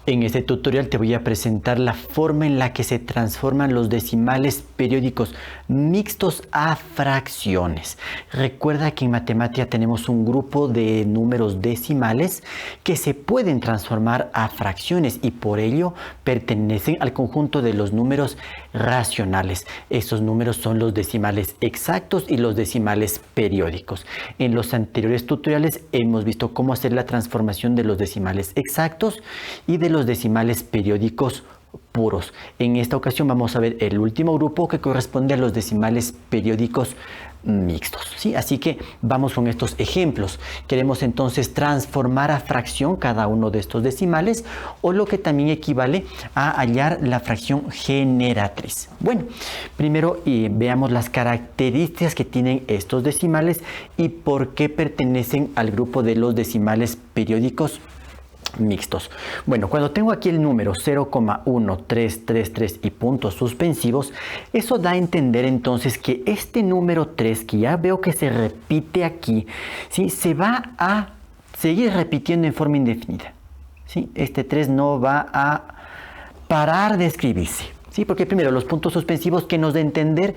En este tutorial te voy a presentar la forma en la que se transforman los decimales periódicos mixtos a fracciones. Recuerda que en matemática tenemos un grupo de números decimales que se pueden transformar a fracciones y por ello pertenecen al conjunto de los números racionales. Estos números son los decimales exactos y los decimales periódicos. En los anteriores tutoriales hemos visto cómo hacer la transformación de los decimales exactos y de los decimales periódicos puros. En esta ocasión vamos a ver el último grupo que corresponde a los decimales periódicos mixtos, ¿sí? Así que vamos con estos ejemplos. Queremos entonces transformar a fracción cada uno de estos decimales, o lo que también equivale a hallar la fracción generatriz. Bueno, primero veamos las características que tienen estos decimales y por qué pertenecen al grupo de los decimales periódicos mixtos. Bueno, cuando tengo aquí el número 0,1333 y puntos suspensivos, eso da a entender entonces que este número 3, que ya veo que se repite aquí, ¿sí?, se va a seguir repitiendo en forma indefinida, ¿sí? Este 3 no va a parar de escribirse, ¿sí? Porque primero los puntos suspensivos que nos da a entender,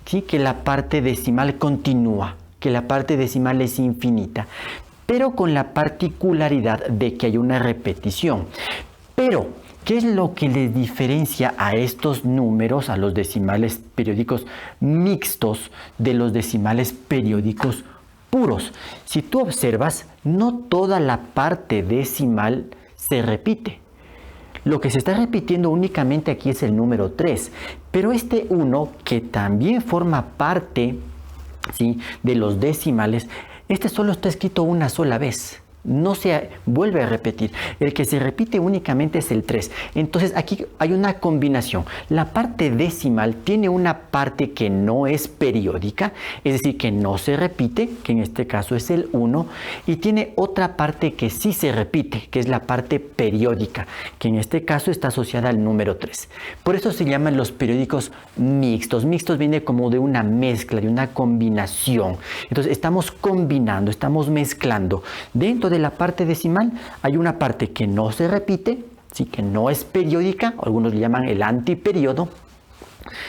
¿sí?, que la parte decimal continúa, que la parte decimal es infinita, pero con la particularidad de que hay una repetición. Pero, ¿qué es lo que les diferencia a estos números, a los decimales periódicos mixtos, de los decimales periódicos puros? Si tú observas, no toda la parte decimal se repite. Lo que se está repitiendo únicamente aquí es el número 3, pero este 1, que también forma parte, ¿sí?, de los decimales, este solo está escrito una sola vez, no se vuelve a repetir. El que se repite únicamente es el 3. Entonces aquí hay una combinación. La parte decimal tiene una parte que no es periódica, es decir, que no se repite, que en este caso es el 1, y tiene otra parte que sí se repite, que es la parte periódica, que en este caso está asociada al número 3. Por eso se llaman los periódicos mixtos. Mixtos viene como de una mezcla, de una combinación. Entonces estamos combinando, estamos mezclando. Dentro de la parte decimal hay una parte que no se repite, ¿sí?, que no es periódica, algunos le llaman el antiperiodo,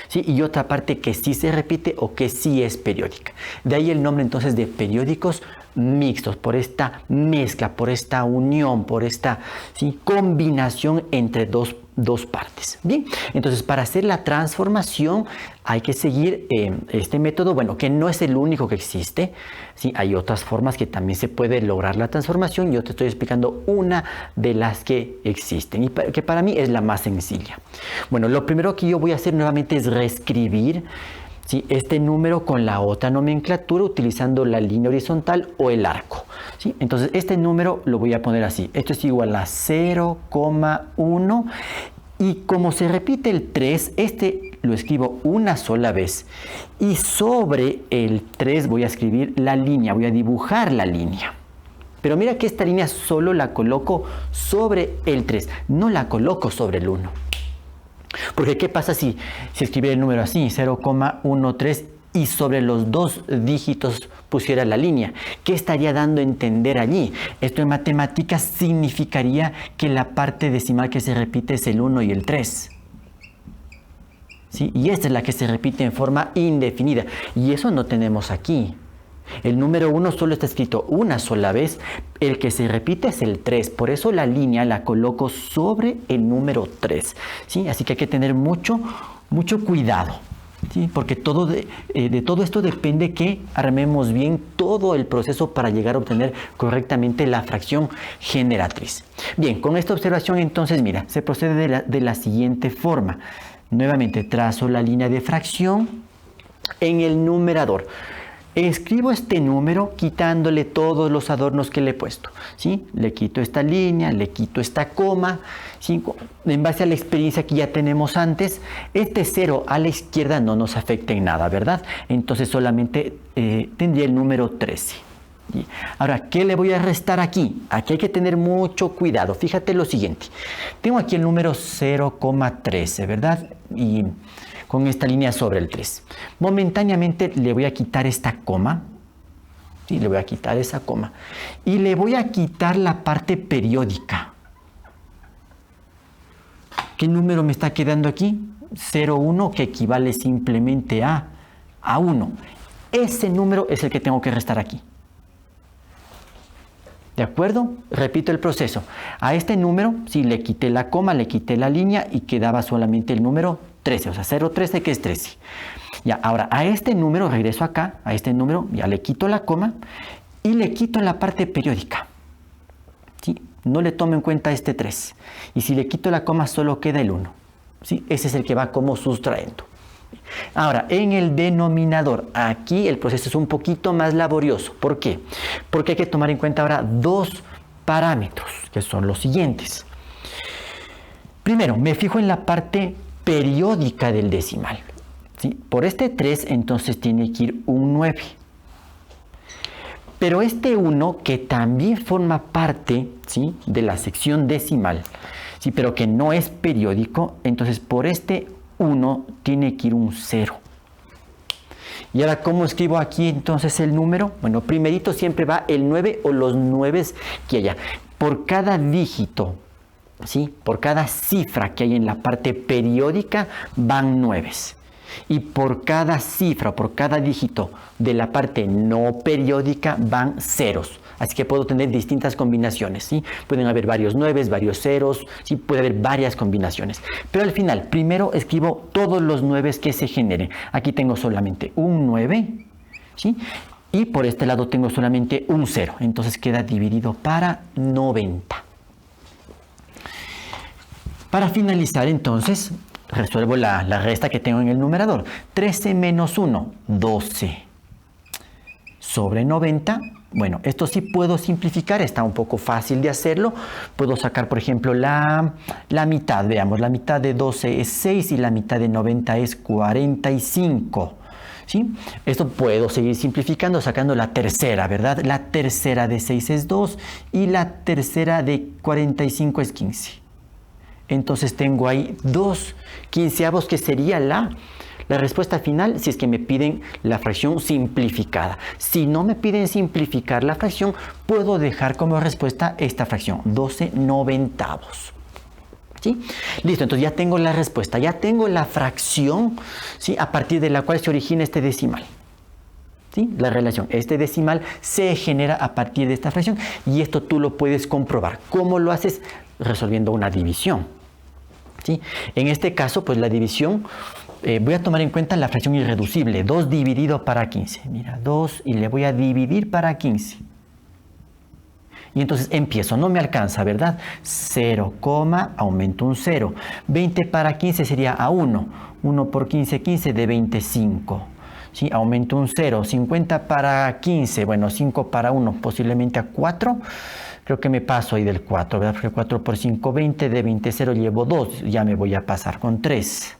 ¿sí?, y otra parte que sí se repite o que sí es periódica. De ahí el nombre entonces de periódicos mixtos, por esta mezcla, por esta unión, por esta, ¿sí?, combinación entre dos partes. Bien, entonces para hacer la transformación hay que seguir este método, bueno, que no es el único que existe, ¿sí? Hay otras formas que también se puede lograr la transformación. Yo te estoy explicando una de las que existen y que para mí es la más sencilla. Bueno, lo primero que yo voy a hacer nuevamente es reescribir, ¿sí?, este número con la otra nomenclatura utilizando la línea horizontal o el arco, ¿sí? Entonces este número lo voy a poner así. Esto es igual a 0,1 y como se repite el 3, este lo escribo una sola vez y sobre el 3 voy a escribir la línea, voy a dibujar la línea. Pero mira que esta línea solo la coloco sobre el 3, no la coloco sobre el 1. Porque ¿qué pasa si escribiera el número así, 0,13, y sobre los dos dígitos pusiera la línea? ¿Qué estaría dando a entender allí? Esto en matemáticas significaría que la parte decimal que se repite es el 1 y el 3. ¿Sí? Y esta es la que se repite en forma indefinida. Y eso no tenemos aquí. El número 1 solo está escrito una sola vez, el que se repite es el 3, por eso la línea la coloco sobre el número 3, ¿sí? Así que hay que tener mucho cuidado, ¿sí? Porque de todo esto depende que armemos bien todo el proceso para llegar a obtener correctamente la fracción generatriz. Bien, con esta observación entonces, mira, se procede de la siguiente forma. Nuevamente trazo la línea de fracción en el numerador. Escribo este número quitándole todos los adornos que le he puesto, ¿sí? Le quito esta línea, le quito esta coma, ¿sí? En base a la experiencia que ya tenemos antes, este 0 a la izquierda no nos afecta en nada, ¿verdad? Entonces solamente tendría el número 13. ¿Sí? Ahora, ¿qué le voy a restar aquí? Aquí hay que tener mucho cuidado. Fíjate lo siguiente. Tengo aquí el número 0,13, ¿verdad? Y con esta línea sobre el 3. Momentáneamente le voy a quitar esta coma. Sí, le voy a quitar esa coma. Y le voy a quitar la parte periódica. ¿Qué número me está quedando aquí? 0,1, que equivale simplemente a 1. Ese número es el que tengo que restar aquí. ¿De acuerdo? Repito el proceso. A este número, sí, le quité la coma, le quité la línea y quedaba solamente el número 13, o sea, 0,13 que es 13. Ya, ahora a este número, regreso acá, a este número, ya le quito la coma y le quito la parte periódica. ¿Sí? No le tomo en cuenta este 3. Y si le quito la coma, solo queda el 1. ¿Sí? Ese es el que va como sustrayendo. Ahora, en el denominador, aquí el proceso es un poquito más laborioso. ¿Por qué? Porque hay que tomar en cuenta ahora dos parámetros, que son los siguientes. Primero, me fijo en la parte periódica del decimal. ¿Sí? Por este 3, entonces tiene que ir un 9. Pero este 1, que también forma parte, ¿sí?, de la sección decimal, ¿sí?, pero que no es periódico, entonces por este 1 tiene que ir un 0. Y ahora, ¿cómo escribo aquí entonces el número? Bueno, primerito siempre va el 9 o los 9 que haya. Por cada dígito, ¿sí?, por cada cifra que hay en la parte periódica van 9. Y por cada cifra, por cada dígito de la parte no periódica van ceros. Así que puedo tener distintas combinaciones, ¿sí? Pueden haber varios 9, varios ceros, ¿sí? Puede haber varias combinaciones. Pero al final, primero escribo todos los 9 que se generen. Aquí tengo solamente un 9, ¿sí? Y por este lado tengo solamente un 0. Entonces queda dividido para 90. Para finalizar, entonces, resuelvo la resta que tengo en el numerador. 13 menos 1, 12. Sobre 90, bueno, esto sí puedo simplificar, está un poco fácil de hacerlo. Puedo sacar, por ejemplo, la mitad. Veamos, la mitad de 12 es 6 y la mitad de 90 es 45. ¿Sí? Esto puedo seguir simplificando sacando la tercera, ¿verdad? La tercera de 6 es 2 y la tercera de 45 es 15. Entonces tengo ahí 2 quinceavos, que sería la respuesta final si es que me piden la fracción simplificada. Si no me piden simplificar la fracción, puedo dejar como respuesta esta fracción, 12 noventavos. ¿Sí? Listo, entonces ya tengo la respuesta, ya tengo la fracción, ¿sí?, a partir de la cual se origina este decimal. ¿Sí? La relación, este decimal se genera a partir de esta fracción y esto tú lo puedes comprobar. ¿Cómo lo haces? Resolviendo una división. ¿Sí? En este caso, pues la división, voy a tomar en cuenta la fracción irreducible, 2 dividido para 15. Mira, 2 y le voy a dividir para 15. Y entonces empiezo, no me alcanza, ¿verdad? 0, aumento un 0. 20 para 15 sería a 1. 1 por 15, 15 de 25. ¿Sí? Aumento un 0. 50 para 15, bueno, 5 para 1, posiblemente a 4. Creo que me paso ahí del 4, ¿verdad? Porque 4 por 5, 20, de 20, 0 llevo 2, ya me voy a pasar con 3.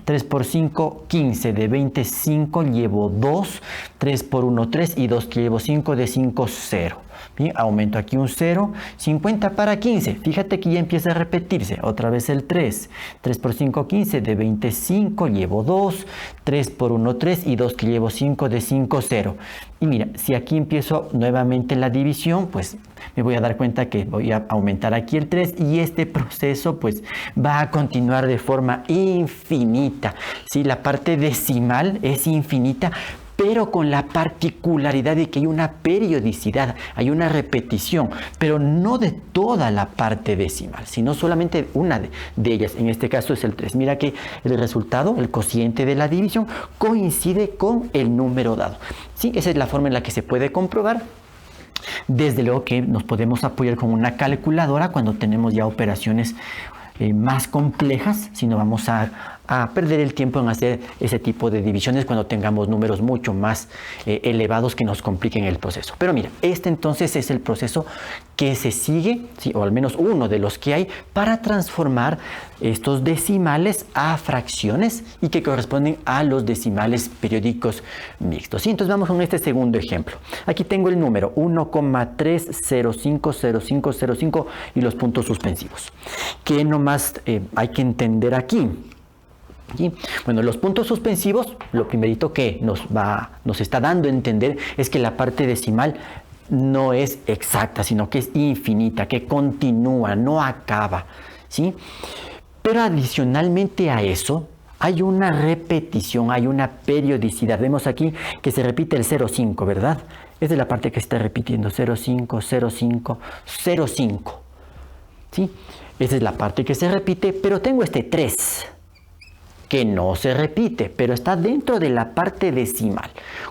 3 por 5, 15, de 25 llevo 2, 3 por 1, 3 y 2 que llevo 5, de 5, 0. Bien, aumento aquí un 0, 50 para 15, fíjate que ya empieza a repetirse, otra vez el 3, 3 por 5, 15, de 25 llevo 2, 3 por 1, 3 y 2 que llevo 5, de 5, 0. Y mira, si aquí empiezo nuevamente la división, pues me voy a dar cuenta que voy a aumentar aquí el 3 y este proceso pues va a continuar de forma infinita. ¿Sí? La parte decimal es infinita, pero con la particularidad de que hay una periodicidad, hay una repetición, pero no de toda la parte decimal, sino solamente una de ellas. En este caso es el 3. Mira que el resultado, el cociente de la división, coincide con el número dado. ¿Sí? Esa es la forma en la que se puede comprobar. Desde luego que nos podemos apoyar con una calculadora cuando tenemos ya operaciones más complejas, si no vamos a perder el tiempo en hacer ese tipo de divisiones cuando tengamos números mucho más elevados que nos compliquen el proceso. Pero mira, este entonces es el proceso que se sigue, ¿sí?, o al menos uno de los que hay, para transformar estos decimales a fracciones y que corresponden a los decimales periódicos mixtos. ¿Sí? Entonces vamos con este segundo ejemplo. Aquí tengo el número 1,3050505 y los puntos suspensivos. ¿Qué nomás hay que entender aquí? ¿Sí? Bueno, los puntos suspensivos, lo primerito que nos está dando a entender es que la parte decimal no es exacta, sino que es infinita, que continúa, no acaba, ¿sí? Pero adicionalmente a eso, hay una repetición, hay una periodicidad. Vemos aquí que se repite el 0,5, ¿verdad? Esa es la parte que se está repitiendo, 0,5, 0,5, 0,5. ¿Sí? Esa es la parte que se repite, pero tengo este 3, que no se repite, pero está dentro de la parte decimal.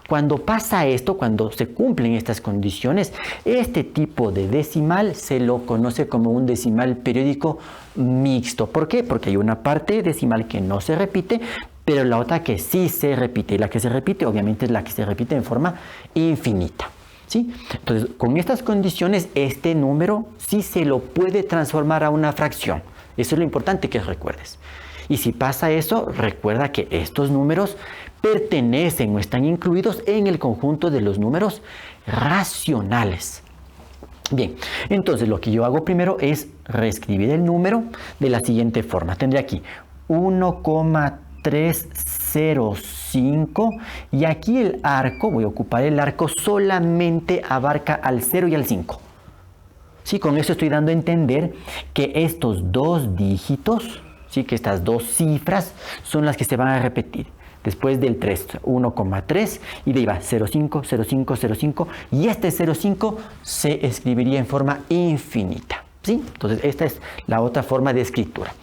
Cuando pasa esto, cuando se cumplen estas condiciones, este tipo de decimal se lo conoce como un decimal periódico mixto. ¿Por qué? Porque hay una parte decimal que no se repite, pero la otra que sí se repite. Y la que se repite, obviamente, es la que se repite en forma infinita. ¿Sí? Entonces, con estas condiciones, este número sí se lo puede transformar a una fracción. Eso es lo importante que recuerdes. Y si pasa eso, recuerda que estos números pertenecen o están incluidos en el conjunto de los números racionales. Bien, entonces lo que yo hago primero es reescribir el número de la siguiente forma. Tendré aquí 1,305 y aquí el arco, voy a ocupar el arco, solamente abarca al 0 y al 5. Sí, con eso estoy dando a entender que estos dos dígitos, sí, que estas dos cifras son las que se van a repetir. Después del 3, 1,3 y de ahí va 0,5, 0,5, 0,5 y este 0,5 se escribiría en forma infinita. ¿Sí? Entonces esta es la otra forma de escritura.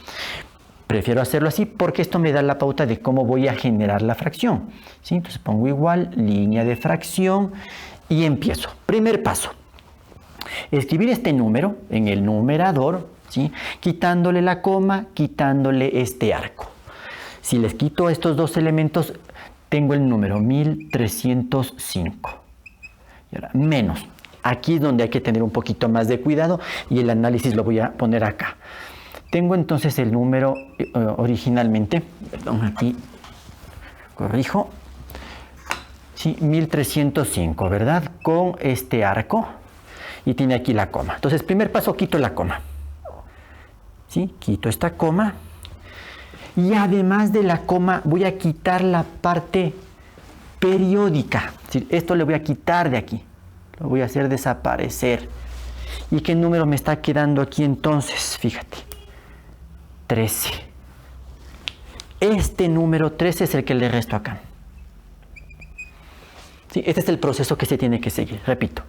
Prefiero hacerlo así porque esto me da la pauta de cómo voy a generar la fracción. ¿Sí? Entonces pongo igual, línea de fracción y empiezo. Primer paso. Escribir este número en el numerador, ¿sí? Quitándole la coma, quitándole este arco. Si les quito estos dos elementos, tengo el número 1305. Y ahora, menos. Aquí es donde hay que tener un poquito más de cuidado y el análisis lo voy a poner acá. Tengo entonces el número originalmente, perdón, aquí corrijo, sí, 1305, ¿verdad? Con este arco y tiene aquí la coma. Entonces, primer paso, quito la coma. ¿Sí? Quito esta coma. Y además de la coma voy a quitar la parte periódica. Esto le voy a quitar de aquí. Lo voy a hacer desaparecer. ¿Y qué número me está quedando aquí entonces? Fíjate. 13. Este número 13 es el que le resto acá. ¿Sí? Este es el proceso que se tiene que seguir. Repito,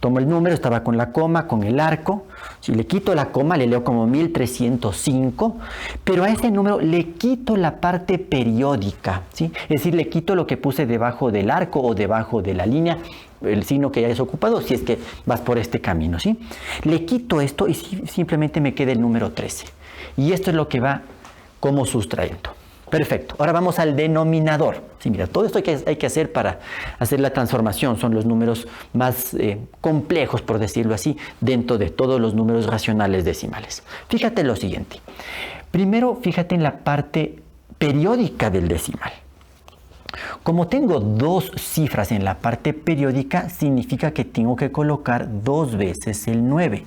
tomo el número, estaba con la coma, con el arco. Si le quito la coma, le leo como 1305, pero a este número le quito la parte periódica, ¿sí? Es decir, le quito lo que puse debajo del arco o debajo de la línea, el signo que ya hayas ocupado, si es que vas por este camino, ¿sí? Le quito esto y simplemente me queda el número 13. Y esto es lo que va como sustrayendo. Perfecto. Ahora vamos al denominador. Sí, mira, todo esto hay que hacer para hacer la transformación. Son los números más complejos, por decirlo así, dentro de todos los números racionales decimales. Fíjate lo siguiente. Primero, fíjate en la parte periódica del decimal. Como tengo dos cifras en la parte periódica, significa que tengo que colocar dos veces el 9.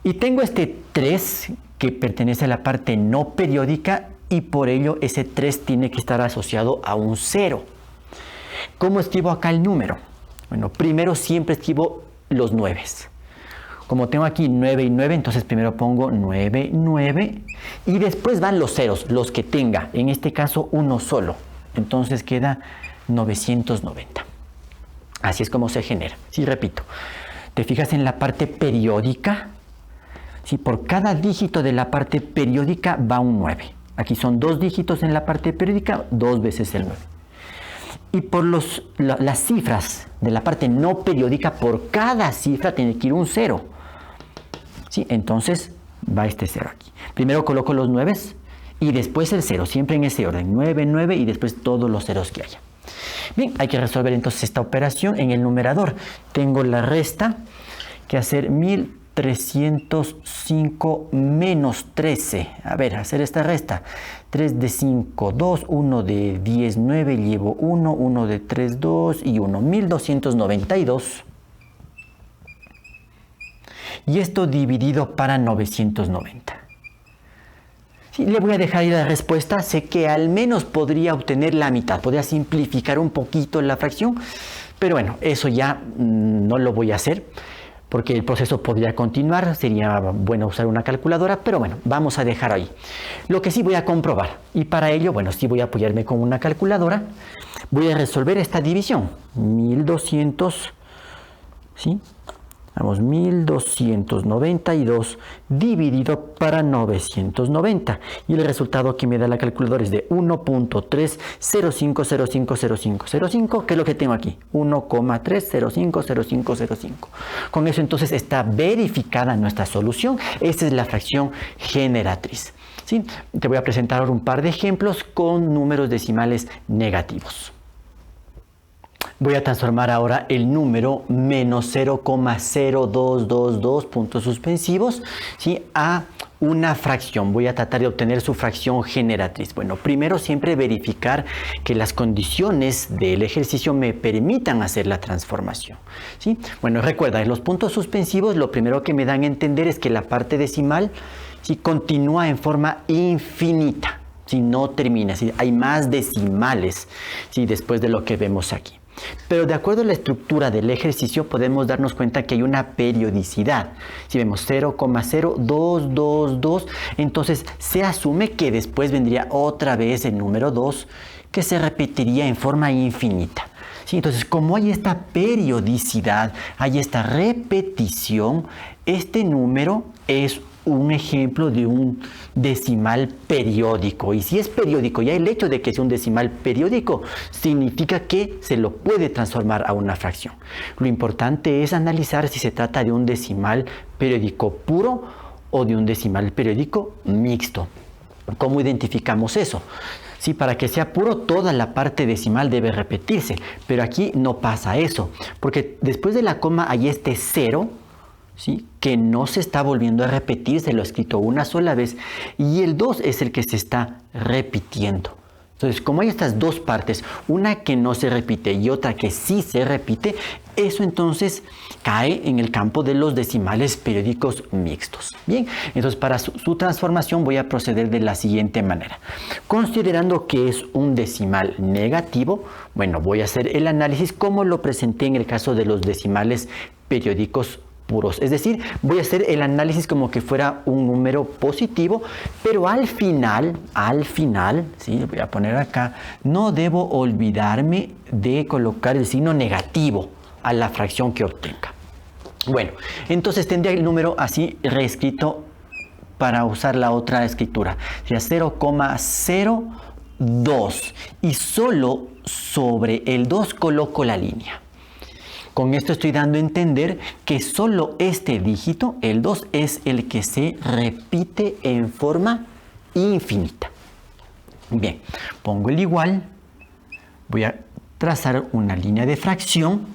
Y tengo este 3 que pertenece a la parte no periódica y por ello ese 3 tiene que estar asociado a un 0. ¿Cómo escribo acá el número? Bueno, primero siempre escribo los 9. Como tengo aquí 9 y 9, entonces primero pongo 9, 9 y después van los ceros, los que tenga, en este caso uno solo. Entonces queda 990. Así es como se genera. Sí, repito, te fijas en la parte periódica. Si por cada dígito de la parte periódica va un 9. Aquí son dos dígitos en la parte periódica, dos veces el 9. Y por las cifras de la parte no periódica, por cada cifra tiene que ir un 0. ¿Sí? Entonces va este 0 aquí. Primero coloco los 9 y después el 0, siempre en ese orden. 9, 9 y después todos los ceros que haya. Bien, hay que resolver entonces esta operación en el numerador. Tengo la resta que hacer 1305 menos 13. A ver, hacer esta resta. 3 de 5, 2, 1 de 10, 9, llevo 1, 1 de 3, 2 y 1. 1292. Y esto dividido para 990. Sí, le voy a dejar ahí la respuesta. Sé que al menos podría obtener la mitad. Podría simplificar un poquito la fracción. Pero bueno, eso ya no lo voy a hacer. porque el proceso podría continuar, sería bueno usar una calculadora, pero bueno, vamos a dejar ahí. Lo que sí voy a comprobar, y para ello, bueno, sí voy a apoyarme con una calculadora, voy a resolver esta división, 1200, ¿sí? Vamos, 1292 dividido para 990. Y el resultado que me da la calculadora es de 1.305050505, que es lo que tengo aquí, 1,3050505. Con eso entonces está verificada nuestra solución. Esta es la fracción generatriz. ¿Sí? Te voy a presentar ahora un par de ejemplos con números decimales negativos. Voy a transformar ahora el número menos 0,0222 puntos suspensivos, ¿sí?, a una fracción. Voy a tratar de obtener su fracción generatriz. Bueno, primero siempre verificar que las condiciones del ejercicio me permitan hacer la transformación, ¿sí? Bueno, recuerda, en los puntos suspensivos lo primero que me dan a entender es que la parte decimal, ¿sí?, continúa en forma infinita, ¿sí?, no termina, ¿sí?, hay más decimales, ¿sí?, después de lo que vemos aquí. Pero de acuerdo a la estructura del ejercicio podemos darnos cuenta que hay una periodicidad. Si vemos 0,0222, entonces se asume que después vendría otra vez el número 2 que se repetiría en forma infinita. ¿Sí? Entonces, como hay esta periodicidad, hay esta repetición, este número es un ejemplo de un decimal periódico. Y si es periódico, ya el hecho de que sea un decimal periódico significa que se lo puede transformar a una fracción. Lo importante es analizar si se trata de un decimal periódico puro o de un decimal periódico mixto. ¿Cómo identificamos eso? Sí, para que sea puro, toda la parte decimal debe repetirse, pero aquí no pasa eso, porque después de la coma hay este 0, ¿sí?, que no se está volviendo a repetir, se lo he escrito una sola vez, y el 2 es el que se está repitiendo. Entonces, como hay estas dos partes, una que no se repite y otra que sí se repite, eso entonces cae en el campo de los decimales periódicos mixtos. Bien, entonces para su transformación voy a proceder de la siguiente manera. Considerando que es un decimal negativo, bueno, voy a hacer el análisis como lo presenté en el caso de los decimales periódicos puros. Es decir, voy a hacer el análisis como que fuera un número positivo, pero al final, ¿sí?, voy a poner acá, no debo olvidarme de colocar el signo negativo a la fracción que obtenga. Bueno, entonces tendría el número así reescrito para usar la otra escritura. Sería 0,02 y solo sobre el 2 coloco la línea. Con esto estoy dando a entender que solo este dígito, el 2, es el que se repite en forma infinita. Bien, pongo el igual, voy a trazar una línea de fracción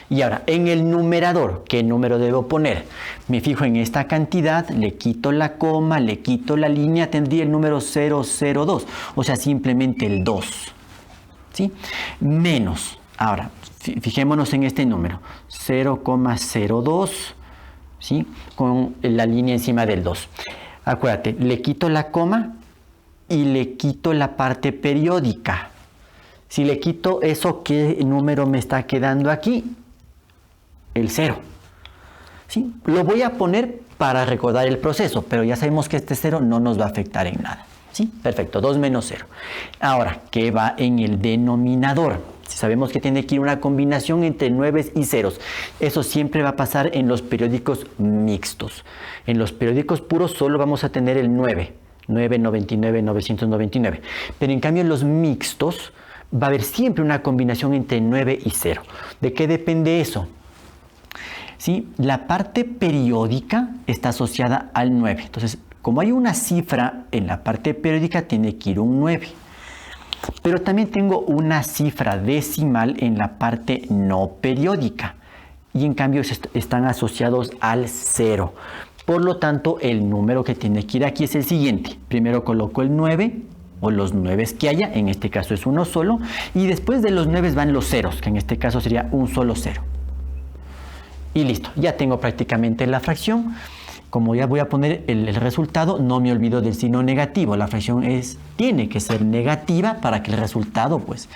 y ahora en el numerador, ¿qué número debo poner? Me fijo en esta cantidad, le quito la coma, le quito la línea, tendría el número 002, o sea, simplemente el 2, ¿sí? Menos, ahora, fijémonos en este número, 0,02, ¿sí?, con la línea encima del 2. Acuérdate, le quito la coma y le quito la parte periódica. Si le quito eso, ¿qué número me está quedando aquí? El 0. ¿Sí? Lo voy a poner para recordar el proceso, pero ya sabemos que este 0 no nos va a afectar en nada. ¿Sí? Perfecto, 2 menos 0. Ahora, ¿qué va en el denominador? Sabemos que tiene que ir una combinación entre 9 y ceros. Eso siempre va a pasar en los periódicos mixtos. En los periódicos puros solo vamos a tener el 9, 999, 999. Pero en cambio en los mixtos va a haber siempre una combinación entre 9 y 0. ¿De qué depende eso? ¿Sí? La parte periódica está asociada al 9. Entonces, como hay una cifra en la parte periódica, tiene que ir un 9. Pero también tengo una cifra decimal en la parte no periódica y en cambio están asociados al 0. Por lo tanto, el número que tiene que ir aquí es el siguiente. Primero coloco el 9 o los 9 que haya, en este caso es uno solo, y después de los 9 van los ceros, que en este caso sería un solo 0. Y listo, ya tengo prácticamente la fracción. Como ya voy a poner el resultado, no me olvido del signo negativo. La fracción tiene que ser negativa para que el resultado pues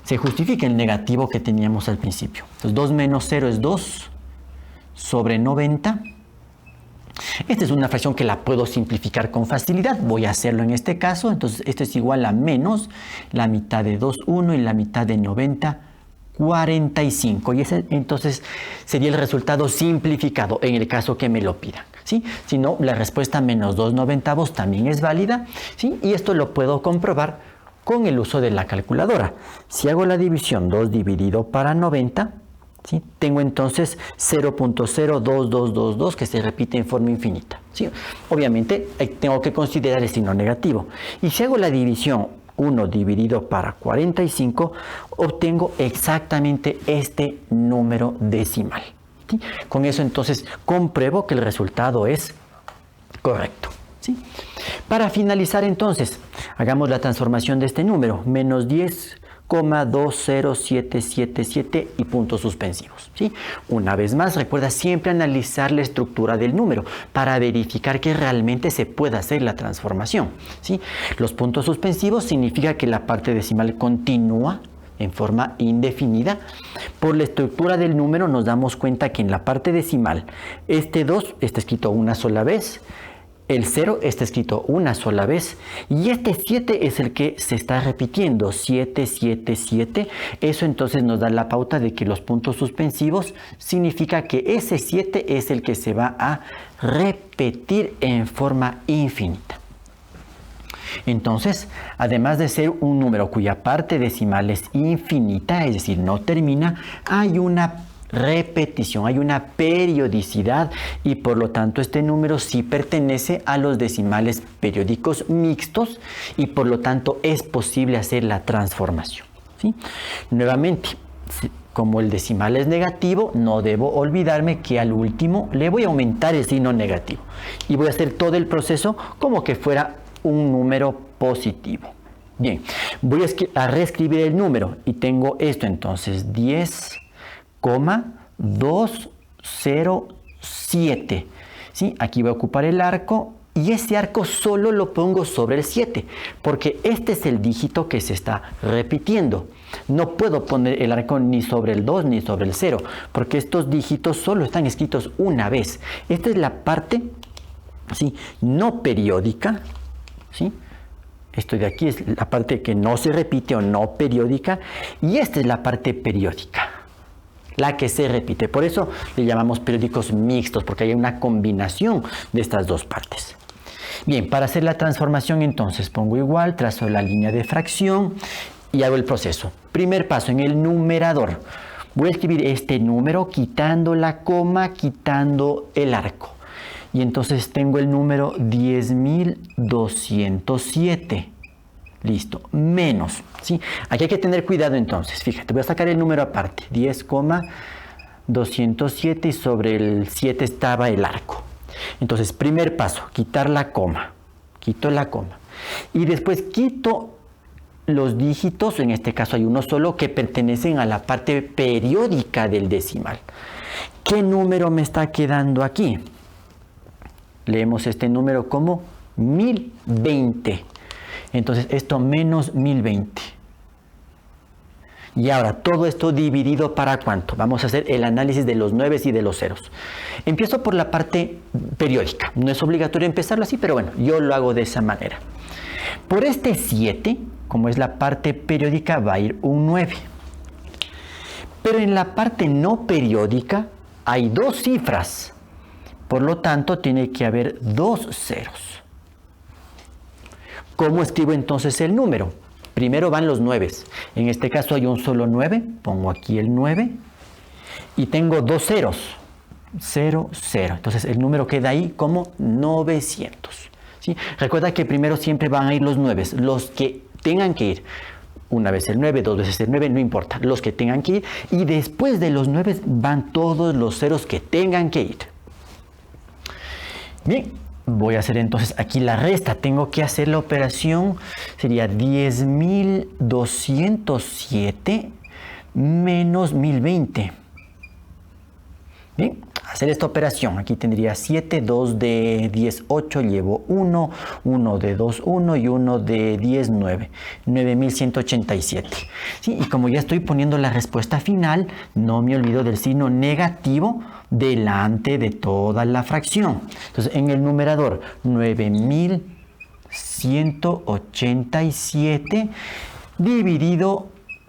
se justifique el negativo que teníamos al principio. Entonces 2 menos 0 es 2 sobre 90. Esta es una fracción que la puedo simplificar con facilidad. Voy a hacerlo en este caso. Entonces, esto es igual a menos la mitad de 2,1 y la mitad de 90, 45. Y ese entonces sería el resultado simplificado en el caso que me lo pidan, ¿sí? Si no, la respuesta menos 2/90 también es válida, ¿sí? Y esto lo puedo comprobar con el uso de la calculadora. Si hago la división 2 dividido para 90, ¿sí? Tengo entonces 0.02222 que se repite en forma infinita, ¿sí? Obviamente tengo que considerar el signo negativo. Y si hago la división 1 dividido para 45, obtengo exactamente este número decimal, ¿sí? Con eso entonces compruebo que el resultado es correcto, ¿sí? Para finalizar entonces, hagamos la transformación de este número, menos 10,20777 y puntos suspensivos, ¿sí? Una vez más, recuerda siempre analizar la estructura del número para verificar que realmente se pueda hacer la transformación, ¿sí? Los puntos suspensivos significa que la parte decimal continúa en forma indefinida. Por la estructura del número nos damos cuenta que en la parte decimal este 2 está escrito una sola vez, el 0 está escrito una sola vez y este 7 es el que se está repitiendo, 7, 7, 7. Eso entonces nos da la pauta de que los puntos suspensivos significa que ese 7 es el que se va a repetir en forma infinita. Entonces, además de ser un número cuya parte decimal es infinita, es decir, no termina, hay una repetición, hay una periodicidad y por lo tanto este número sí pertenece a los decimales periódicos mixtos y por lo tanto es posible hacer la transformación, ¿sí? Nuevamente, como el decimal es negativo, no debo olvidarme que al último le voy a aumentar el signo negativo y voy a hacer todo el proceso como que fuera un número positivo. Bien, voy a reescribir el número y tengo esto entonces, 10,207, ¿sí? Aquí voy a ocupar el arco y ese arco solo lo pongo sobre el 7 porque este es el dígito que se está repitiendo. No puedo poner el arco ni sobre el 2 ni sobre el 0 porque estos dígitos solo están escritos una vez. Esta es la parte, ¿sí?, no periódica, ¿sí? Esto de aquí es la parte que no se repite o no periódica y esta es la parte periódica, la que se repite. Por eso le llamamos periódicos mixtos, porque hay una combinación de estas dos partes. Bien, para hacer la transformación entonces pongo igual, trazo la línea de fracción y hago el proceso. Primer paso, en el numerador voy a escribir este número quitando la coma, quitando el arco. Y entonces tengo el número 10,207. Listo, menos, ¿sí? Aquí hay que tener cuidado entonces, fíjate, voy a sacar el número aparte, 10,207 y sobre el 7 estaba el arco. Entonces, primer paso, quitar la coma, quito la coma. Y después quito los dígitos, en este caso hay uno solo, que pertenecen a la parte periódica del decimal. ¿Qué número me está quedando aquí? Leemos este número como 1020. Entonces esto menos 1020. Y ahora todo esto dividido para ¿cuánto? Vamos a hacer el análisis de los 9 y de los ceros. Empiezo por la parte periódica. No es obligatorio empezarlo así, pero bueno, yo lo hago de esa manera. Por este 7, como es la parte periódica, va a ir un 9. Pero en la parte no periódica hay dos cifras. Por lo tanto, tiene que haber dos ceros. ¿Cómo escribo entonces el número? Primero van los 9. En este caso hay un solo 9. Pongo aquí el 9. Y tengo dos ceros. 0, 0. Entonces el número queda ahí como 900. ¿Sí? Recuerda que primero siempre van a ir los 9. Los que tengan que ir. Una vez el 9, dos veces el 9, no importa. Los que tengan que ir. Y después de los 9 van todos los ceros que tengan que ir. Bien, voy a hacer entonces aquí la resta. Tengo que hacer la operación. Sería 10,207 menos 1020. Bien, hacer esta operación. Aquí tendría 7, 2 de 10, 8, llevo 1, 1 de 2, 1 y 1 de 10, 9. 9187. ¿Sí? Y como ya estoy poniendo la respuesta final, no me olvido del signo negativo delante de toda la fracción. Entonces, en el numerador, 9187 dividido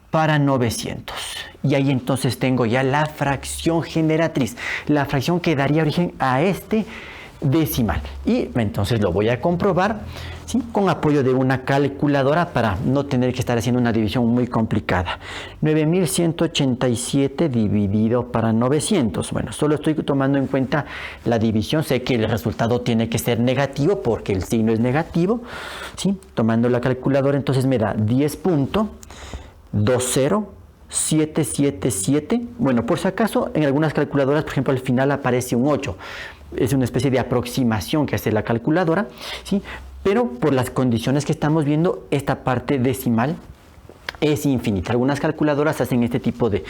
para 900. Y ahí entonces tengo ya la fracción generatriz, la fracción que daría origen a este decimal. Y entonces lo voy a comprobar, ¿sí?, con apoyo de una calculadora para no tener que estar haciendo una división muy complicada. 9187 dividido para 900. Bueno, solo estoy tomando en cuenta la división. Sé que el resultado tiene que ser negativo porque el signo es negativo, ¿sí? Tomando la calculadora, entonces me da 10.20777. Bueno, por si acaso, en algunas calculadoras, por ejemplo, al final aparece un 8. Es una especie de aproximación que hace la calculadora, ¿sí? Pero por las condiciones que estamos viendo, esta parte decimal es infinita. Algunas calculadoras hacen este tipo de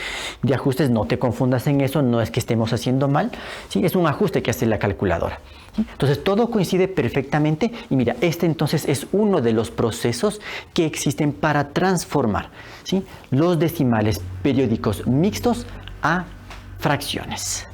ajustes. No te confundas en eso, no es que estemos haciendo mal, ¿sí? Es un ajuste que hace la calculadora, ¿sí? Entonces todo coincide perfectamente y mira, este entonces es uno de los procesos que existen para transformar, ¿sí?, los decimales periódicos mixtos a fracciones.